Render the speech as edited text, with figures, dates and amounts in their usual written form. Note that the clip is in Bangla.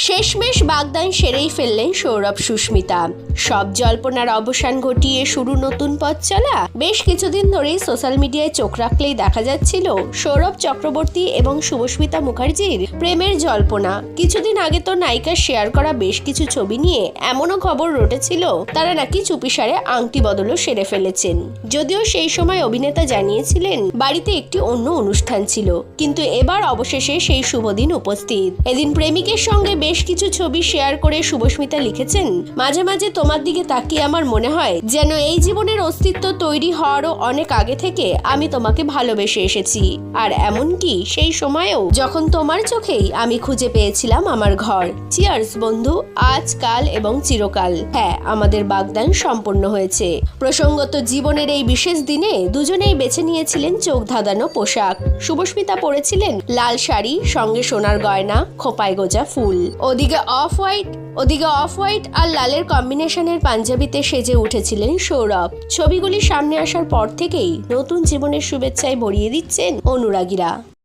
শেষমেশ বাগদান সেরেই ফেললেন সৌরভ সুস্মিতা। সব জল্পনার অবসান ঘটিয়ে শুরু নতুন পথ চলা। বেশ কিছুদিন ধরেই সোশ্যাল মিডিয়ায় চোখ রাখলেই দেখা যাচ্ছিল সৌরভ চক্রবর্তী এবং শুভস্মিতা মুখার্জির প্রেমের জল্পনা। কিছুদিন আগে তো নায়িকা শেয়ার করা বেশ কিছু ছবি নিয়ে এমনও খবর রটেছিল তারা নাকি চুপিসারে আংটি বদলও সেরে ফেলেছেন। যদিও সেই সময় অভিনেতা জানিয়েছিলেন বাড়িতে একটি অন্য অনুষ্ঠান ছিল, কিন্তু এবার অবশেষে সেই শুভদিন উপস্থিত। এদিন প্রেমিকের সঙ্গে বেশ কিছু ছবি শেয়ার করে শুভস্মিতা লিখেছেন, মাঝে মাঝে তোমার দিকে তাকিয়ে আমার মনে হয় যেন এই জীবনের অস্তিত্ব তৈরি হওয়ারও অনেক আগে থেকে আমি তোমাকে ভালোবেসে এসেছি, আর এমনকি সেই সময়েও যখন তোমার চোখেই আমি খুঁজে পেয়েছিলাম আমার ঘর। চিয়ার্স বন্ধু, আজ কাল এবং চিরকাল। হ্যাঁ, আমাদের বাগদান সম্পন্ন হয়েছে। প্রসঙ্গত জীবনের এই বিশেষ দিনে দুজনেই বেছে নিয়েছিলেন চোখ ধাঁধানো পোশাক। শুভস্মিতা পরেছিলেন লাল শাড়ি, সঙ্গে সোনার গয়না, খোপায় গোজা ফুল। ওদিকে অফ হোয়াইট আর লালের কম্বিনেশনের পাঞ্জাবিতে সেজে উঠেছিলেন সৌরভ। ছবিগুলি সামনে আসার পর থেকেই নতুন জীবনের শুভেচ্ছায় ভরিয়ে দিচ্ছেন অনুরাগীরা।